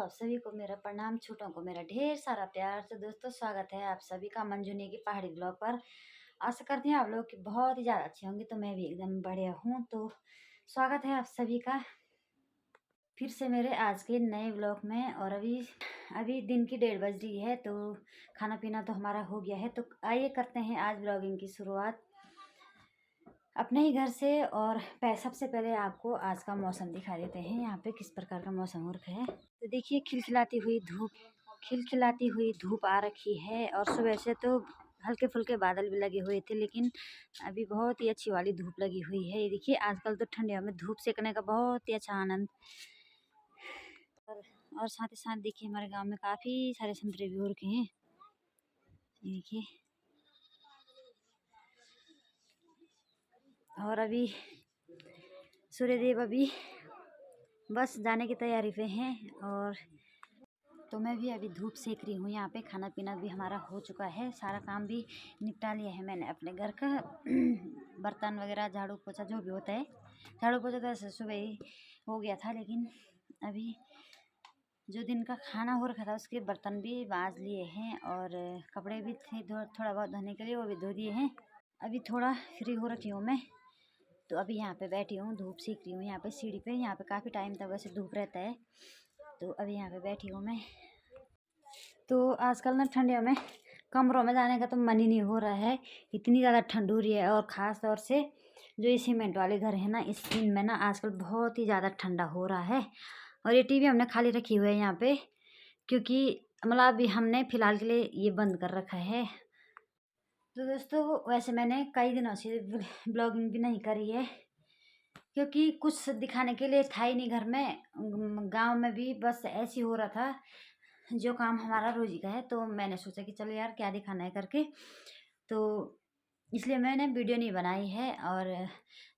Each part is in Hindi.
आप सभी को मेरा प्रणाम, छोटों को मेरा ढेर सारा प्यार। तो दोस्तों, स्वागत है आप सभी का मंजूनी की पहाड़ी ब्लॉग पर। आशा करती हूँ आप लोग की बहुत ही ज़्यादा अच्छी होंगी। तो मैं भी एकदम बढ़िया हूँ। तो स्वागत है आप सभी का फिर से मेरे आज के नए ब्लॉग में। और अभी अभी दिन की 1:30 बज रही है। तो खाना पीना तो हमारा हो गया है। तो आइए करते हैं आज ब्लॉगिंग की शुरुआत अपने ही घर से। और सबसे पहले आपको आज का मौसम दिखा देते हैं, यहाँ पे किस प्रकार का मौसम हो रखा है। तो देखिए, खिलखिलाती हुई धूप आ रखी है। और सुबह से तो हल्के फुल्के बादल भी लगे हुए थे, लेकिन अभी बहुत ही अच्छी वाली धूप लगी हुई है। ये देखिए, आजकल तो ठंडियों में धूप सेकने का बहुत ही अच्छा आनंद। और साथ ही साथ देखिए, हमारे गांव में काफ़ी सारे संतरे भी हो रखे हैं। ये देखिए, और अभी सूर्यदेव अभी बस जाने की तैयारी पे हैं। और तो मैं भी अभी धूप सेक रही हूँ। यहाँ पे खाना पीना भी हमारा हो चुका है, सारा काम भी निपटा लिया है मैंने अपने घर का। बर्तन वगैरह, झाड़ू पोछा जो भी होता है। झाड़ू पोछा तो ऐसे सुबह ही हो गया था, लेकिन अभी जो दिन का खाना हो रखा था उसके बर्तन भी मांज लिए हैं। और कपड़े भी थे थोड़ा बहुत धोने के लिए, वो भी धो दिए हैं। अभी थोड़ा फ्री हो रखी हूँ मैं। तो अभी यहाँ पे बैठी हूँ, धूप सेक रही हूँ यहाँ पे सीढ़ी पे। यहाँ पे काफ़ी टाइम तक वैसे धूप रहता है। तो अभी यहाँ पे बैठी हूँ मैं। तो आजकल ना ठंडियों में कमरों में जाने का तो मन ही नहीं हो रहा है, इतनी ज़्यादा ठंड हो रही है। और ख़ास तौर से जो ये सीमेंट वाले घर है ना, इस दिन में ना आजकल बहुत ही ज़्यादा ठंडा हो रहा है। और ये टीवी हमने खाली रखी हुई है यहाँ पे, क्योंकि मतलब अभी हमने फ़िलहाल के लिए ये बंद कर रखा है। तो दोस्तों, वैसे मैंने कई दिनों से ब्लॉगिंग भी नहीं करी है, क्योंकि कुछ दिखाने के लिए था ही नहीं घर में। गांव में भी बस ऐसे हो रहा था, जो काम हमारा रोजी का है। तो मैंने सोचा कि चलो यार, क्या दिखाना है करके। तो इसलिए मैंने वीडियो नहीं बनाई है। और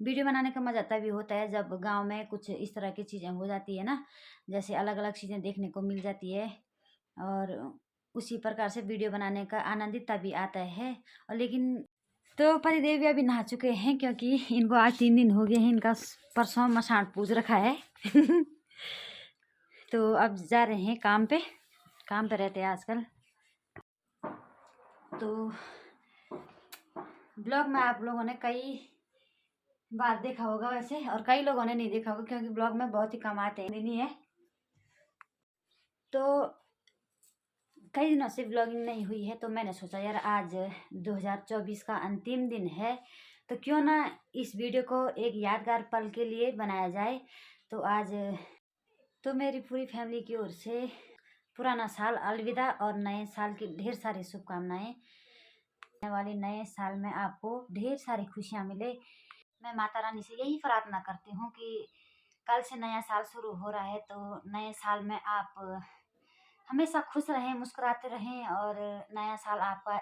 वीडियो बनाने का मज़ा तभी होता है जब गांव में कुछ इस तरह की चीज़ें हो जाती है ना, जैसे अलग अलग चीज़ें देखने को मिल जाती है। और उसी प्रकार से वीडियो बनाने का आनंद ही तभी आता है। और लेकिन तो पतिदेव भी अभी नहा चुके हैं, क्योंकि इनको आज 3 दिन हो गए हैं। इनका परसों मसाण पूज रखा है। तो अब जा रहे हैं काम पे रहते हैं आजकल। तो ब्लॉग में आप लोगों ने कई बार देखा होगा वैसे, और कई लोगों ने नहीं देखा होगा, क्योंकि ब्लॉग में बहुत ही कम आते हैं, नहीं है। तो कई दिनों से ब्लॉगिंग नहीं हुई है, तो मैंने सोचा यार, आज 2024 का अंतिम दिन है, तो क्यों ना इस वीडियो को एक यादगार पल के लिए बनाया जाए। तो आज तो मेरी पूरी फैमिली की ओर से पुराना साल अलविदा, और नए साल की ढेर सारी शुभकामनाएं। आने वाले नए साल में आपको ढेर सारी खुशियां मिले। मैं माता रानी से यही प्रार्थना करती हूँ कि कल से नया साल शुरू हो रहा है, तो नए साल में आप हमेशा खुश रहें, मुस्कुराते रहें। और नया साल आपका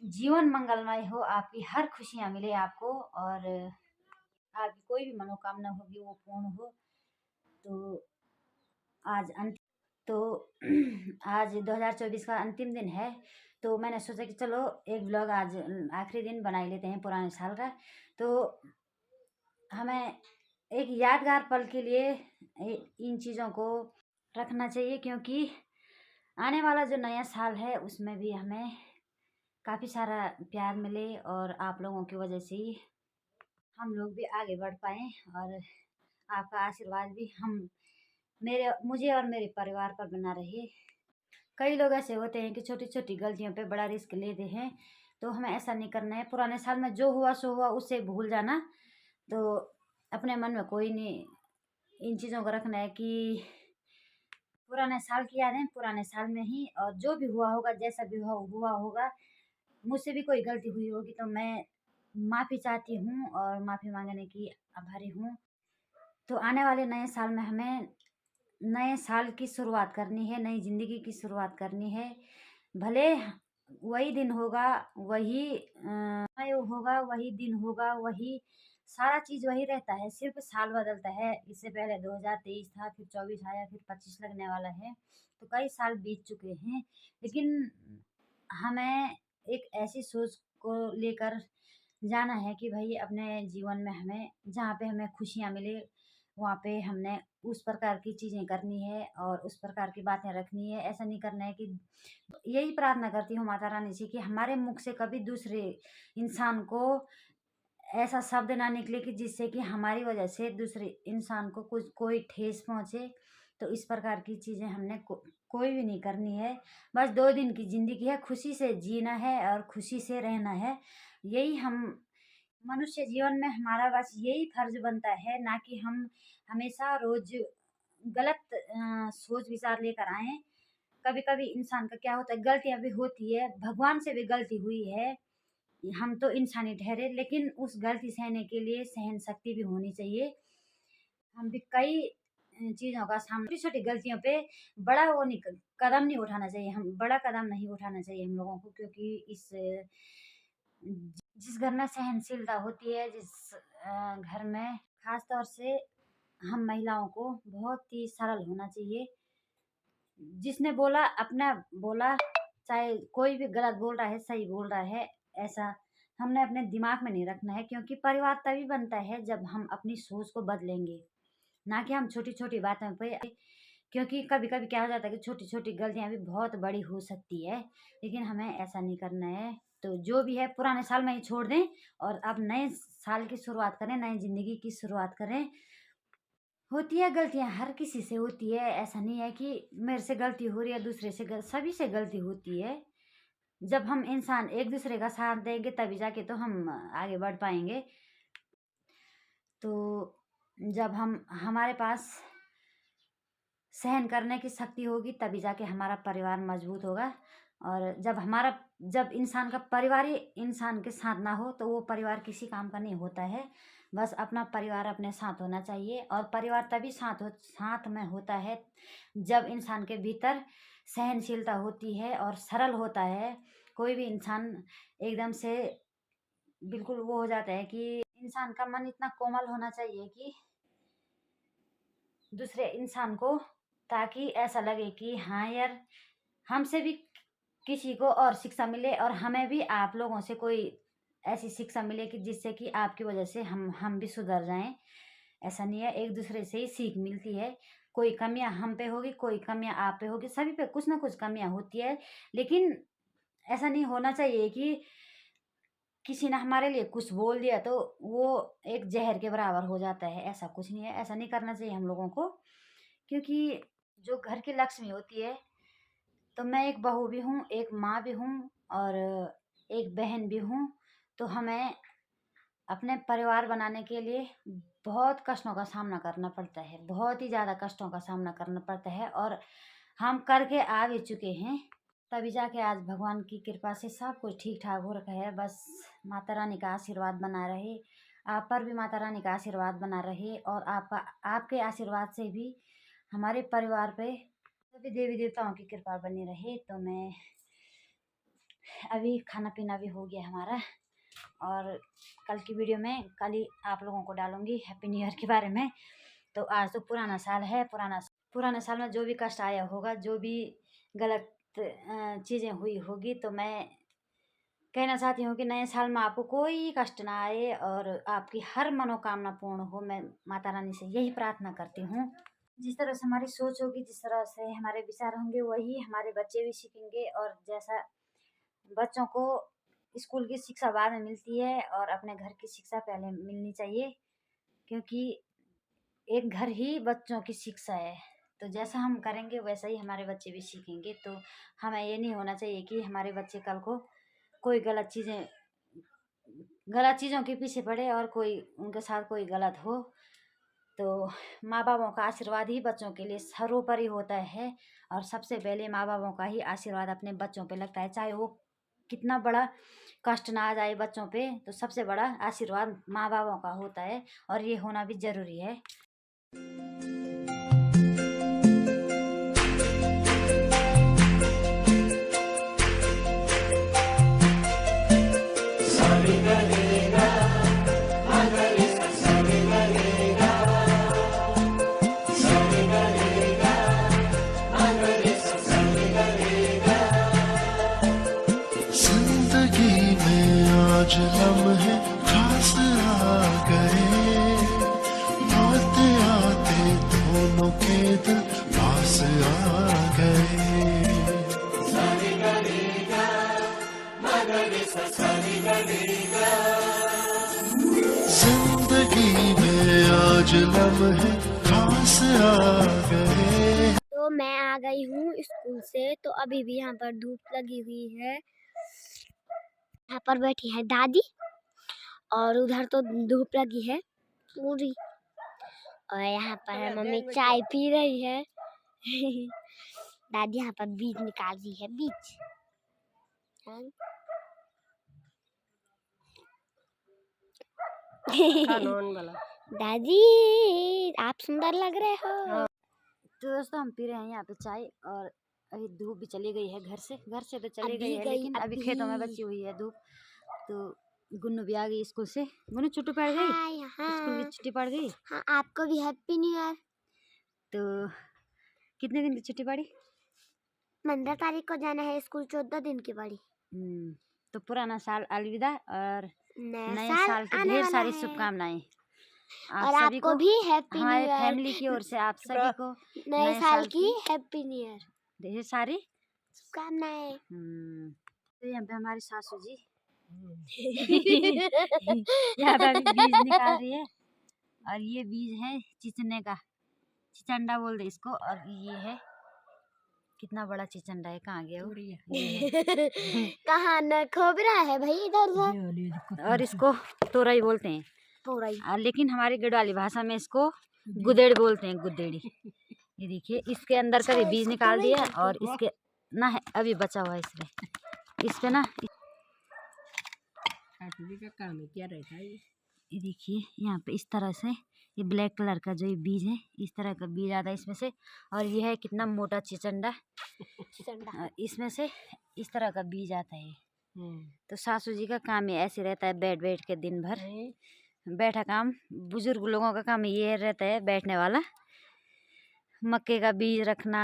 जीवन मंगलमय हो, आपकी हर खुशियाँ मिले आपको, और आपकी कोई भी मनोकामना होगी वो पूर्ण हो। तो आज तो आज 2024 का अंतिम दिन है। तो मैंने सोचा कि चलो एक ब्लॉग आज आखिरी दिन बना ही लेते हैं पुराने साल का। तो हमें एक यादगार पल के लिए इन चीज़ों को रखना चाहिए, क्योंकि आने वाला जो नया साल है उसमें भी हमें काफ़ी सारा प्यार मिले, और आप लोगों की वजह से ही हम लोग भी आगे बढ़ पाएँ। और आपका आशीर्वाद भी मुझे और मेरे परिवार पर बना रहे। कई लोग ऐसे होते हैं कि छोटी छोटी गलतियों पे बड़ा रिस्क लेते हैं, तो हमें ऐसा नहीं करना है। पुराने साल में जो हुआ सो हुआ, उससे भूल जाना। तो अपने मन में कोई नहीं इन चीज़ों को रखना है कि पुराने साल की यादें पुराने साल में ही, और जो भी हुआ होगा, जैसा भी हुआ होगा, मुझसे भी कोई गलती हुई होगी तो मैं माफ़ी चाहती हूँ, और माफ़ी मांगने की आभारी हूँ। तो आने वाले नए साल में हमें नए साल की शुरुआत करनी है, नई ज़िंदगी की शुरुआत करनी है। भले वही दिन होगा, वही समय होगा, वही दिन होगा, वही सारा चीज़ वही रहता है, सिर्फ साल बदलता है। इससे पहले 2023 था, फिर 24 आया, फिर 25 लगने वाला है। तो कई साल बीत चुके हैं, लेकिन हमें एक ऐसी सोच को लेकर जाना है कि भाई अपने जीवन में हमें जहाँ पे हमें खुशियाँ मिले, वहाँ पे हमने उस प्रकार की चीज़ें करनी है और उस प्रकार की बातें रखनी है। ऐसा नहीं करना है कि यही प्रार्थना करती हूँ माता रानी से कि हमारे मुख से कभी दूसरे इंसान को ऐसा शब्द ना निकले कि जिससे कि हमारी वजह से दूसरे इंसान को कुछ कोई ठेस पहुँचे। तो इस प्रकार की चीज़ें हमने कोई भी नहीं करनी है। बस 2 दिन की ज़िंदगी है, खुशी से जीना है और खुशी से रहना है। यही हम मनुष्य जीवन में हमारा बस यही फर्ज बनता है, ना कि हम हमेशा रोज गलत सोच विचार लेकर आए। कभी कभी इंसान का क्या होता है, गलतियां भी होती है, भगवान से भी गलती हुई है, हम तो इंसानी ठहरे, लेकिन उस गलती सहने के लिए सहन शक्ति भी होनी चाहिए। हम भी कई चीज़ों का सामना, छोटी छोटी गलतियों पे बड़ा वो नहीं कदम नहीं उठाना चाहिए, हम बड़ा कदम नहीं उठाना चाहिए हम लोगों को, क्योंकि इस जिस घर में सहनशीलता होती है, जिस घर में खास तौर से हम महिलाओं को बहुत ही सरल होना चाहिए। जिसने बोला अपना बोला, चाहे कोई भी गलत बोल रहा है सही बोल रहा है, ऐसा हमने अपने दिमाग में नहीं रखना है, क्योंकि परिवार तभी बनता है जब हम अपनी सोच को बदलेंगे, ना कि हम छोटी छोटी बातों पे। क्योंकि कभी कभी क्या हो जाता है कि छोटी छोटी गलतियां भी बहुत बड़ी हो सकती है, लेकिन हमें ऐसा नहीं करना है। तो जो भी है पुराने साल में ही छोड़ दें और अब नए साल की शुरुआत करें, नई जिंदगी की शुरुआत करें। होती है गलतियां, हर किसी से होती है, ऐसा नहीं है कि मेरे से गलती हो रही है, दूसरे से सभी से गलती होती है। जब हम इंसान एक दूसरे का साथ देंगे तभी जाके तो हम आगे बढ़ पाएंगे। तो जब हमारे पास सहन करने की शक्ति होगी तभी जाके हमारा परिवार मजबूत होगा। और जब इंसान का परिवार ही इंसान के साथ ना हो तो वो परिवार किसी काम का नहीं होता है। बस अपना परिवार अपने साथ होना चाहिए, और परिवार तभी साथ में होता है जब इंसान के भीतर सहनशीलता होती है और सरल होता है। कोई भी इंसान एकदम से बिल्कुल वो हो जाता है कि इंसान का मन इतना कोमल होना चाहिए कि दूसरे इंसान को, ताकि ऐसा लगे कि हाँ यार, हमसे भी किसी को और शिक्षा मिले और हमें भी आप लोगों से कोई ऐसी शिक्षा मिले कि जिससे कि आपकी वजह से हम भी सुधर जाएं। ऐसा नहीं है, एक दूसरे से ही सीख मिलती है। कोई कमियां हम पे होगी, कोई कमियां आप पे होगी, सभी पे कुछ ना कुछ कमियां होती है। लेकिन ऐसा नहीं होना चाहिए कि किसी ने हमारे लिए कुछ बोल दिया तो वो एक जहर के बराबर हो जाता है। ऐसा कुछ नहीं है, ऐसा नहीं करना चाहिए हम लोगों को, क्योंकि जो घर की लक्ष्मी होती है, तो मैं एक बहू भी हूँ, एक माँ भी हूँ और एक बहन भी हूँ। तो हमें अपने परिवार बनाने के लिए बहुत कष्टों का सामना करना पड़ता है, बहुत ही ज़्यादा कष्टों का सामना करना पड़ता है, और हम करके आ भी चुके हैं। तभी जाके आज भगवान की कृपा से सब कुछ ठीक ठाक हो रखा है। बस माता रानी का आशीर्वाद बना रहे, आप पर भी माता रानी का आशीर्वाद बना रहे, और आपके आशीर्वाद से भी हमारे परिवार पे सभी देवी देवताओं की कृपा बनी रहे। तो मैं अभी खाना पीना भी हो गया हमारा, और कल की वीडियो में कल ही आप लोगों को डालूंगी हैप्पी न्यू ईयर के बारे में। तो आज तो पुराना साल है, पुराने साल में जो भी कष्ट आया होगा, जो भी गलत चीज़ें हुई होगी, तो मैं कहना चाहती हूँ कि नए साल में आपको कोई कष्ट ना आए और आपकी हर मनोकामना पूर्ण हो। मैं माता रानी से यही प्रार्थना करती हूँ। जिस तरह से हमारी सोच होगी, जिस तरह से हमारे विचार होंगे, वही हमारे बच्चे भी सीखेंगे। और जैसा बच्चों को स्कूल की शिक्षा बाद में मिलती है और अपने घर की शिक्षा पहले मिलनी चाहिए, क्योंकि एक घर ही बच्चों की शिक्षा है। तो जैसा हम करेंगे वैसा ही हमारे बच्चे भी सीखेंगे। तो हमें ये नहीं होना चाहिए कि हमारे बच्चे कल को कोई गलत चीज़ों के पीछे पड़े और कोई उनके साथ कोई गलत हो। तो माँ बापों का आशीर्वाद ही बच्चों के लिए सर्वोपरि होता है, और सबसे पहले माँ बापों का ही आशीर्वाद अपने बच्चों पे लगता है। चाहे वो कितना बड़ा कष्ट ना आ जाए बच्चों पे, तो सबसे बड़ा आशीर्वाद माँ बापों का होता है, और ये होना भी जरूरी है। आज लम्हे खास आ गए, बहुत याद जिंदगी में आज लम्हे खास आ गए। तो मैं आ गई हूँ स्कूल से, तो अभी भी यहाँ पर धूप लगी हुई है। यहाँ पर बैठी है दादी और उधर तो धूप लगी है पूरी, और यहाँ पर मम्मी चाय पी रही है। दादी यहाँ पर बीज निकाल रही है, बीज। दादी आप सुंदर लग रहे हो। तो दोस्तों हम पी रहे हैं यहाँ पे चाय, और अभी धूप भी चली गई है घर से तो चली गई है, लेकिन अभी खेतों में बची हुई है धूप। तो गुन्नू भी आ गई स्कूल से। गुन्नू छुट्टी पड़ गई, स्कूल की छुट्टी पड़ गई। हाँ, आपको भी हैप्पी न्यू ईयर। तो कितने दिन की छुट्टी पड़ी? 15 तारीख को जाना है स्कूल, 14 दिन की पड़ी। तो पुराना साल अलविदा और नए साल साल की ढेर सारी शुभकामनाएं। और आपको भी हैप्पी न्यू हमारे ईयर। फैमिली की ओर से आप सभी को नए साल की हैप्पी न्यू ईयर, ढेर सारी शुभकामनाएं। तो यहाँ पे हमारी सासू जी यहाँ पे बीज निकाल रही है, और ये बीज है चिचने का, चिचंडा बोल दे इसको। और ये है कितना बड़ा चिचंडा है, कहाँ गया वो? कहाँ न खोबरा है भाई इधर उधर। और इसको तोरई बोलते हैं, तोरई। लेकिन हमारी गढ़वाली भाषा में इसको गुदेड़ बोलते हैं, गुदेड़ी। ये देखिए इसके अंदर का भी बीज निकाल दिया, और इसके ना है अभी बचा हुआ है इसमें, इस पे ना का काम है क्या रहता है। ये देखिए यहाँ पे इस तरह से ये ब्लैक कलर का जो ये बीज है, इस तरह का बीज आता है इसमें से। और ये है कितना मोटा चिचंडा, इसमें से इस तरह का बीज आता है। तो सासू जी का काम ये ऐसे रहता है, बैठ बैठ के दिन भर बैठा काम। बुजुर्ग लोगों का काम ये रहता है बैठने वाला, मक्के का बीज रखना,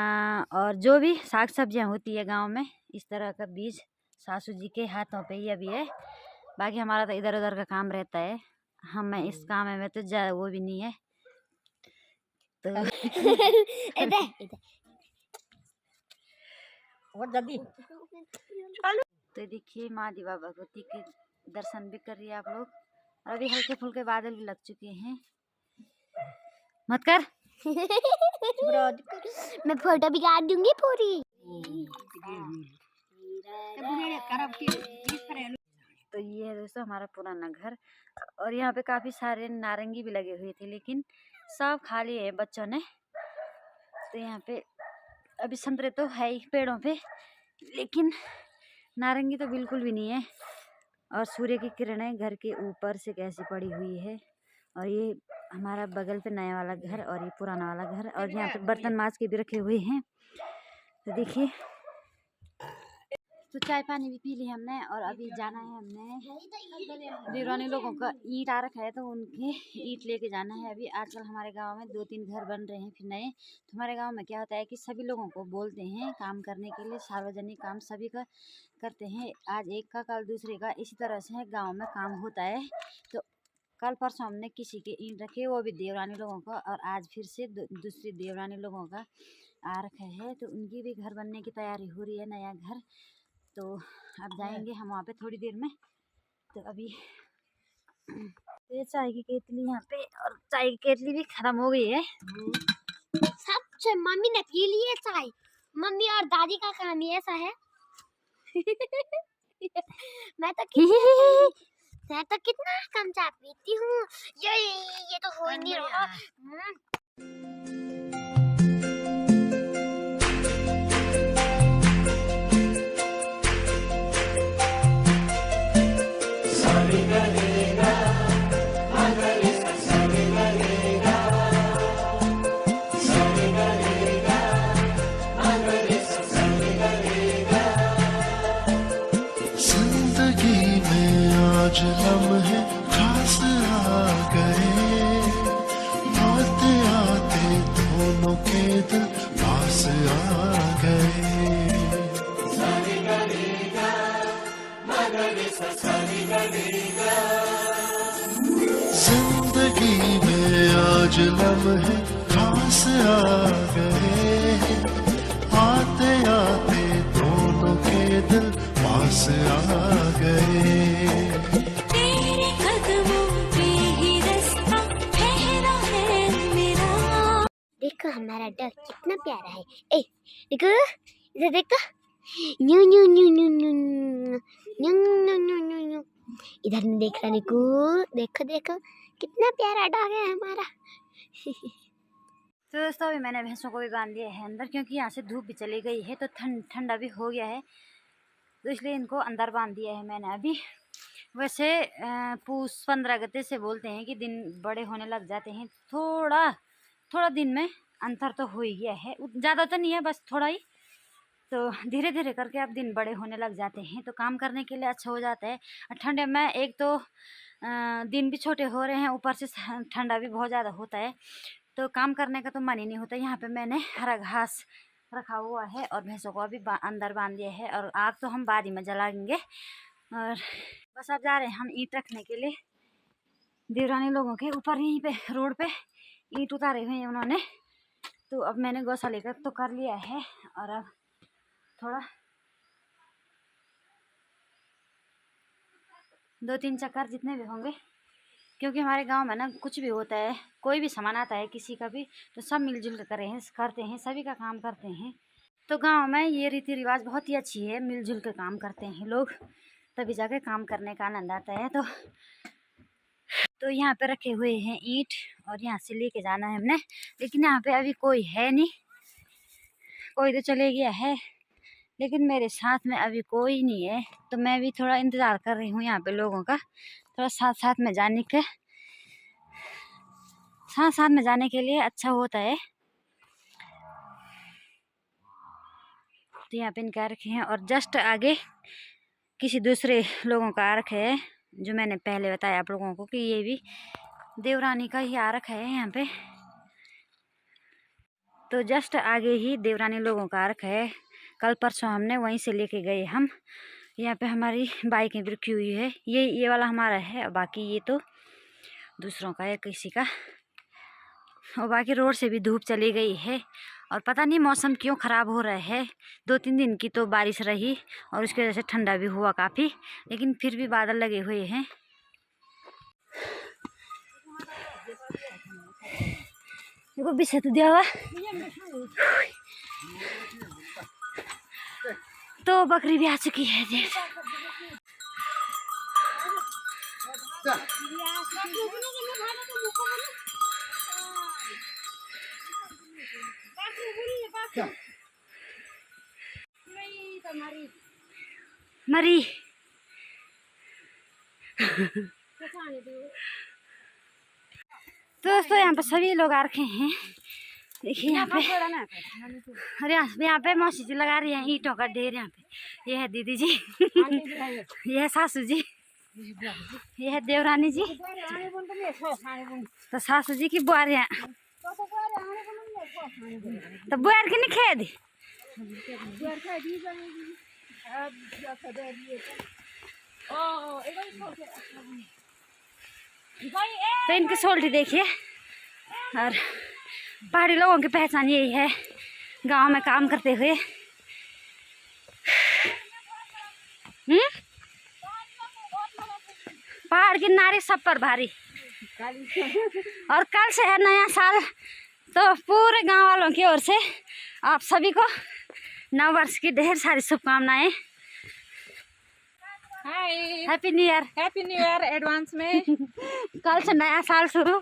और जो भी साग सब्जियां होती है गांव में, इस तरह का बीज सासू जी के हाथों पे ही अभी है। बाकी हमारा तो इधर उधर का काम रहता है, हमें इस काम में तो ज़्यादा वो भी नहीं है। तो तो देखिए माँ दीवा भगवती के दर्शन भी कर रही है आप लोग। और अभी हल्के फुल्के बादल भी लग चुके हैं। मत कर मैं फोटो बिगाड़ दूंगी पूरी। तो ये है दोस्तों हमारा पुराना घर, और यहाँ पे काफ़ी सारे नारंगी भी लगे हुए थे, लेकिन सब खाली है बच्चों ने। तो यहाँ पे अभी संतरे तो है ही पेड़ों पे, लेकिन नारंगी तो बिल्कुल भी नहीं है। और सूर्य की किरणें घर के ऊपर से कैसी पड़ी हुई है। और ये हमारा बगल पे नया वाला घर, और ये पुराना वाला घर, और यहाँ पे बर्तन माज के भी रखे हुए हैं। तो देखिए, तो चाय पानी भी पी ली हमने, और अभी जाना है हमने देवरानी लोगों का ईंट आ रखा है, तो उनके ईंट लेके जाना है। अभी आजकल हमारे गांव में 2-3 घर बन रहे हैं फिर नए। तो हमारे गांव में क्या होता है कि सभी लोगों को बोलते हैं काम करने के लिए, सार्वजनिक काम सभी का करते हैं, आज एक का कल दूसरे का, इसी तरह से गाँव में काम होता है। तो कल परसों हमने किसी के ईंट रखे, वो भी देवरानी लोगों का, और आज फिर से दूसरी देवरानी लोगों का आ रखा है। तो उनकी भी घर बनने की तैयारी हो रही है, नया घर। तो अब जाएंगे हम वहाँ पे थोड़ी देर में। तो अभी ये चाय की केतली यहाँ पे, और चाय की केतली भी खत्म हो गई है। सबसे मम्मी ने पी ली है चाय। मम्मी और दादी का काम ही ऐसा है। मैं तो कितना कम चाय पीती हूँ। ये तो हो ही नहीं रहा। जिंदगी में आज लम्हे खास आ गए, आते आते दोनों के दिल पास आ गए। जिंदगी में आज लम्हे खास आ गए, आते आते दोनों के दिल पास आ गए। तेरे कदमों पे ही देखो हमारा डॉग कितना प्यारा है। ए देखो, इधर देखो, new new new new new new new new new new. इधर नहीं देख रहा निकू, देखो देखो कितना प्यारा डॉग है हमारा। तो दोस्तों अभी मैंने भैंसों को भी बांध दिया है अंदर, क्योंकि यहाँ से धूप भी चली गई है तो ठंडा भी हो गया है, तो इसलिए इनको अंदर बांध दिया है मैंने अभी। वैसे पूस 15 गते से बोलते हैं कि दिन बड़े होने लग जाते हैं, थोड़ा दिन में अंतर तो हो ही गया है, ज़्यादा तो नहीं है, बस थोड़ा ही। तो धीरे धीरे करके अब दिन बड़े होने लग जाते हैं तो काम करने के लिए अच्छा हो जाता है। ठंडे में एक तो दिन भी छोटे हो रहे हैं, ऊपर से ठंडा भी बहुत ज़्यादा होता है, तो काम करने का तो मन ही नहीं होता। यहाँ पे मैंने हरा घास रखा हुआ है और भैंसों को अभी अंदर बांध दिया है, और आग तो हम बाद ही में जलाएंगे। और बस अब जा रहे हैं हम ईंट रखने के लिए। देवरानी लोगों के ऊपर यहीं पे रोड पे ईंट उतारे हुए हैं उन्होंने, तो अब मैंने गौशाले का तो कर लिया है, और अब थोड़ा 2-3 चक्कर जितने भी होंगे, क्योंकि हमारे गांव में ना कुछ भी होता है, कोई भी सामान आता है किसी का भी, तो सब मिलजुल कर करते हैं, सभी का काम करते हैं। तो गांव में ये रीति रिवाज बहुत ही अच्छी है, मिलजुल कर काम करते हैं लोग, तभी जाके काम करने का आनंद आता है। तो यहाँ पे रखे हुए हैं ईंट, और यहाँ से लेके जाना है हमने, लेकिन यहाँ पे अभी कोई है नहीं, कोई तो चले गया है, लेकिन मेरे साथ में अभी कोई नहीं है, तो मैं भी थोड़ा इंतज़ार कर रही हूँ यहाँ पे लोगों का, थोड़ा साथ में जाने के लिए अच्छा होता है। तो यहाँ पे इनका रखे हैं, और जस्ट आगे किसी दूसरे लोगों का आरख है, जो मैंने पहले बताया आप लोगों को कि ये भी देवरानी का ही आरख है यहाँ पे। तो जस्ट आगे ही देवरानी लोगों का आरख है, कल परसों हमने वहीं से लेके गए हम। यहाँ पे हमारी बाइकें भी रखी हुई है, ये वाला हमारा है, और बाकी ये तो दूसरों का है किसी का। और बाकी रोड से भी धूप चली गई है, और पता नहीं मौसम क्यों ख़राब हो रहा है। 2-3 दिन की तो बारिश रही, और उसकी वजह से ठंडा भी हुआ काफ़ी, लेकिन फिर भी बादल लगे हुए हैं। देखो बिछा तो दिया हुआ, तो बकरी भी आ चुकी है जी। मरी तो दोस्तों यहाँ पे सभी लोग आ रखे हैं, देखिए यहाँ पे। अरे यहाँ पे मौसी जी लगा रही है ईंटों का ढेर। यहाँ पे ये है दीदी जी, ये है सासू जी, ये है देवरानी जी, तो सासू जी की बुआरियाँ, तो बुआर की नहीं खेद। तो इनकी सोल्टी देखिए, और पहाड़ी लोगों की पहचान यही है गांव में काम करते हुए। पहाड़ की नारी सब पर भारी। और कल से है नया साल, तो पूरे गांव वालों की ओर से आप सभी को नव वर्ष की ढेर सारी शुभकामनाएं। Hi, happy new year. Happy new year advance में। कल से नया साल शुरू।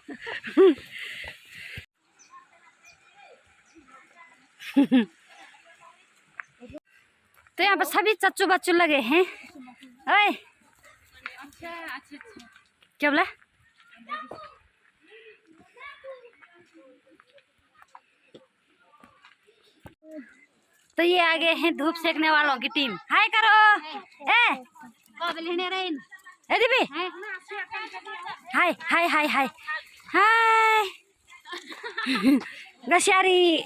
तो यहाँ पर सभी चच्चू बच्चू लगे हैं। ओए क्या बोला? तो ये आगे हैं धूप सेकने वालों की टीम। हाय करो। ए दीदी हाय हाय हाय हाय हाय गशारी।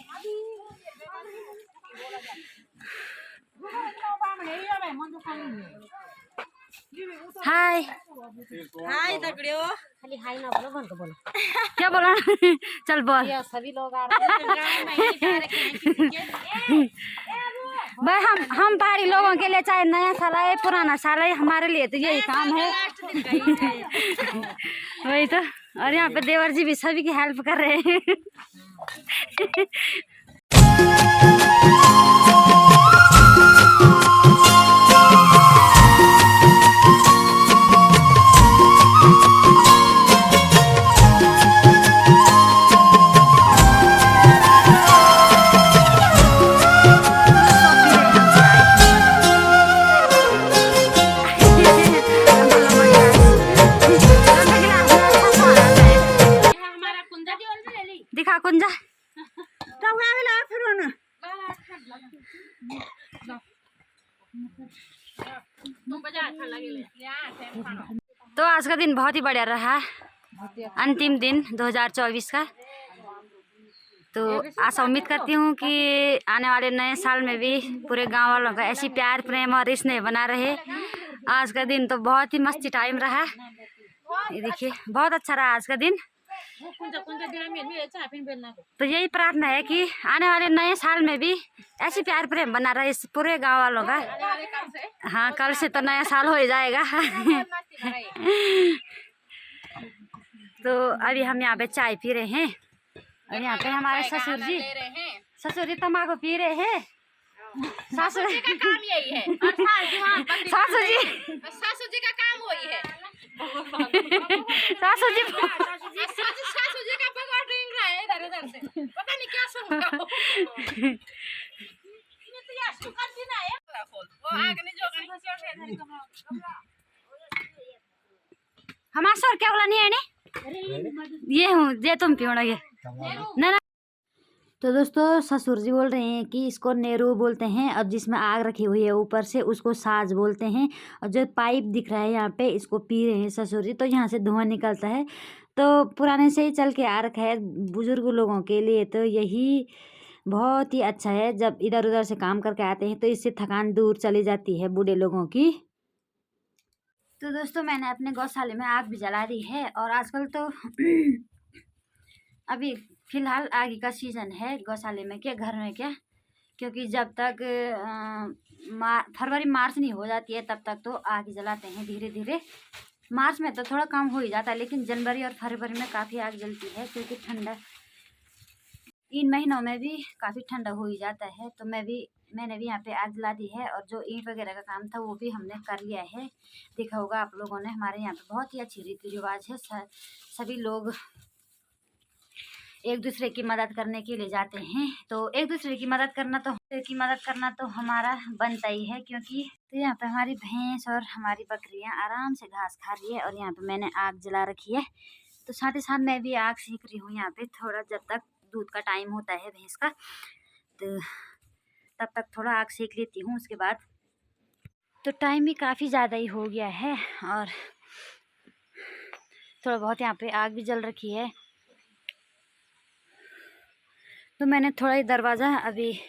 हाय हाय तगड़ियो। खाली हाय ना बोलो, बन को बोलो। क्या बोला? चल बोल। सभी लोग आ रहे हैं। भाई हम पहाड़ी लोगों के लिए चाहे नया साल आए पुराना साल आए, हमारे लिए तो यही काम है। वही तो। और यहाँ पे देवर जी भी सभी की हेल्प कर रहे हैं। दिखा कुंजा तो आज का दिन बहुत ही बढ़िया रहा, अंतिम दिन 2024 का। तो आशा उम्मीद करती हूँ कि आने वाले नए साल में भी पूरे गांव वालों का ऐसी प्यार प्रेम और स्नेह बना रहे। आज का दिन तो बहुत ही मस्ती टाइम रहा, ये देखिए बहुत अच्छा रहा आज का दिन। तो यही प्रार्थना है कि आने वाले नए साल में भी ऐसी प्यार प्रेम बना रहे इस पूरे गांव वालों का। हाँ, कल से तो नया साल हो ही जाएगा। तो अभी हम यहाँ पे चाय पी रहे हैं और यहाँ पे हमारे ससुर जी तम्बाकू पी रहे हैं। सासू जी का काम यही है, सासू जी का काम वही है। सासू जी का पकड़ ड्रिंक रहा है इधर उधर से, पता नहीं क्या सुन रहा हो। हमारा सर क्या बोला नहीं है ने ये हूँ जे तुम पियो ये ना। तो दोस्तों ससुर जी बोल रहे हैं कि इसको नेरू बोलते हैं और जिसमें आग रखी हुई है ऊपर से उसको साज बोलते हैं, और जो पाइप दिख रहा है यहाँ पे इसको पी रहे हैं ससुर जी। तो यहाँ से धुआं निकलता है, तो पुराने से ही चल के आ रखा है बुजुर्ग लोगों के लिए। तो यही बहुत ही अच्छा है, जब इधर उधर से काम करके आते हैं तो इससे थकान दूर चली जाती है बूढ़े लोगों की। तो दोस्तों मैंने अपने गौशाले में आग भी जला दी है, और आजकल तो अभी फिलहाल आग का सीज़न है गौशाले में क्या घर में क्या, क्योंकि जब तक फरवरी मार्च नहीं हो जाती है तब तक तो आग जलाते हैं धीरे धीरे। मार्च में तो थोड़ा कम हो ही जाता है, लेकिन जनवरी और फरवरी में काफ़ी आग जलती है, क्योंकि ठंडा इन महीनों में भी काफ़ी ठंडा हो ही जाता है। तो मैंने भी यहाँ पे आग जला दी है, और जो ईंट वगैरह का काम था वो भी हमने कर लिया है। देखा होगा आप लोगों ने, हमारे यहाँ पे बहुत ही अच्छी रीति रिवाज है, सभी लोग एक दूसरे की मदद करने के लिए जाते हैं। तो एक दूसरे की मदद करना तो हमारा बनता ही है, क्योंकि तो यहाँ पे हमारी भैंस और हमारी बकरियाँ आराम से घास खा रही है, और यहाँ पे मैंने आग जला रखी है। तो साथ ही साथ मैं भी आग सेक रही हूँ यहाँ पे थोड़ा, जब तक दूध का टाइम होता है भैंस का, तो तब तक थोड़ा आग सेक लेती हूँ। उसके बाद तो टाइम भी काफ़ी ज़्यादा ही हो गया है, और थोड़ा बहुत यहाँ पे आग भी जल रखी है। तो मैंने थोड़ा ही दरवाज़ा अभी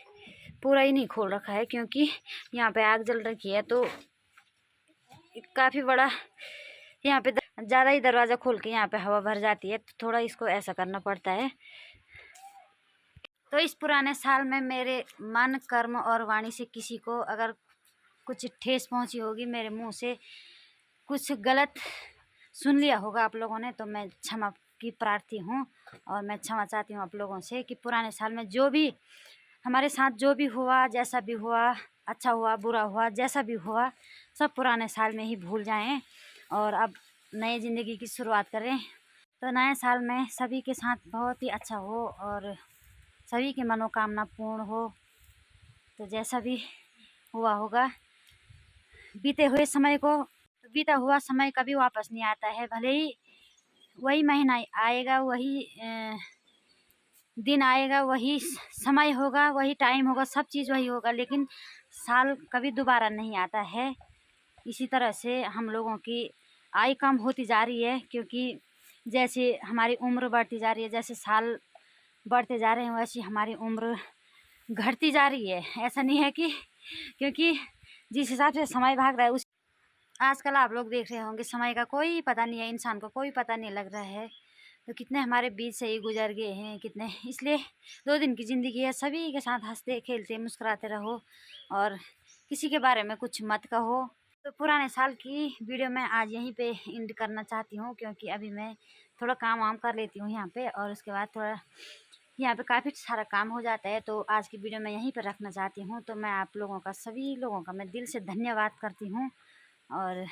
पूरा ही नहीं खोल रखा है, क्योंकि यहाँ पे आग जल रखी है। तो काफ़ी बड़ा यहाँ पे ज़्यादा ही दरवाज़ा खोल के यहाँ पे हवा भर जाती है, तो थोड़ा इसको ऐसा करना पड़ता है। तो इस पुराने साल में मेरे मन कर्म और वाणी से किसी को अगर कुछ ठेस पहुँची होगी, मेरे मुँह से कुछ गलत सुन लिया होगा आप लोगों ने, तो मैं क्षमा की प्रार्थी हूँ, और मैं क्षमा चाहती हूँ आप लोगों से कि पुराने साल में जो भी हमारे साथ जो भी हुआ, जैसा भी हुआ, अच्छा हुआ बुरा हुआ, जैसा भी हुआ, सब पुराने साल में ही भूल जाएं और अब नई ज़िंदगी की शुरुआत करें। तो नए साल में सभी के साथ बहुत ही अच्छा हो और सभी की मनोकामना पूर्ण हो। तो जैसा भी हुआ होगा, बीता हुआ समय कभी वापस नहीं आता है। भले ही वही महीना आएगा, वही दिन आएगा, वही समय होगा, वही टाइम होगा, सब चीज़ वही होगा, लेकिन साल कभी दोबारा नहीं आता है। इसी तरह से हम लोगों की आयु कम होती जा रही है, क्योंकि जैसे हमारी उम्र बढ़ती जा रही है, जैसे साल बढ़ते जा रहे हैं, वैसे हमारी उम्र घटती जा रही है। ऐसा नहीं है कि क्योंकि जिस हिसाब से समय भाग रहा है उस आजकल आप लोग देख रहे होंगे समय का कोई पता नहीं है, इंसान को कोई पता नहीं लग रहा है। तो कितने हमारे बीच से ही गुजर गए हैं कितने। इसलिए 2 दिन की ज़िंदगी है, सभी के साथ हंसते खेलते मुस्कुराते रहो और किसी के बारे में कुछ मत कहो। तो पुराने साल की वीडियो मैं आज यहीं पे एंड करना चाहती हूँ, क्योंकि अभी मैं थोड़ा काम वाम कर लेती हूँ यहाँ पे, और उसके बाद थोड़ा यहाँ पे काफ़ी सारा काम हो जाता है, तो आज की वीडियो मैं यहीं पर रखना चाहती हूँ। तो मैं आप लोगों का, सभी लोगों का मैं दिल से धन्यवाद करती हूँ। और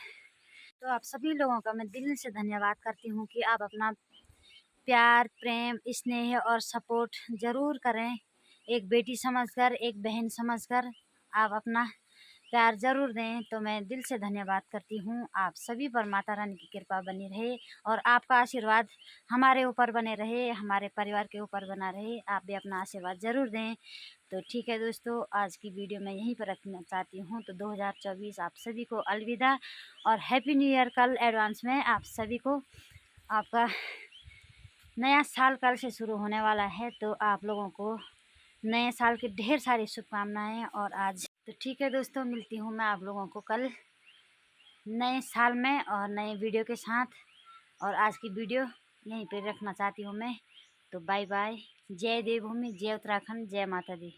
तो आप सभी लोगों का मैं दिल से धन्यवाद करती हूँ कि आप अपना प्यार, प्रेम, स्नेह और सपोर्ट ज़रूर करें। एक बेटी समझकर, एक बहन समझकर आप अपना प्यार ज़रूर दें। तो मैं दिल से धन्यवाद करती हूँ। आप सभी पर माता रानी की कृपा बनी रहे और आपका आशीर्वाद हमारे ऊपर बने रहे, हमारे परिवार के ऊपर बना रहे। आप भी अपना आशीर्वाद ज़रूर दें। तो ठीक है दोस्तों, आज की वीडियो मैं यहीं पर रखना चाहती हूँ। तो 2024 आप सभी को अलविदा और हैप्पी न्यू ईयर कल एडवांस में आप सभी को। आपका नया साल कल से शुरू होने वाला है, तो आप लोगों को नए साल की ढेर सारी शुभकामनाएं। और आज तो ठीक है दोस्तों, मिलती हूँ मैं आप लोगों को कल नए साल में और नए वीडियो के साथ। और आज की वीडियो यहीं पे रखना चाहती हूँ मैं। तो बाय बाय। जय देवभूमि, जय उत्तराखंड, जय माता दी।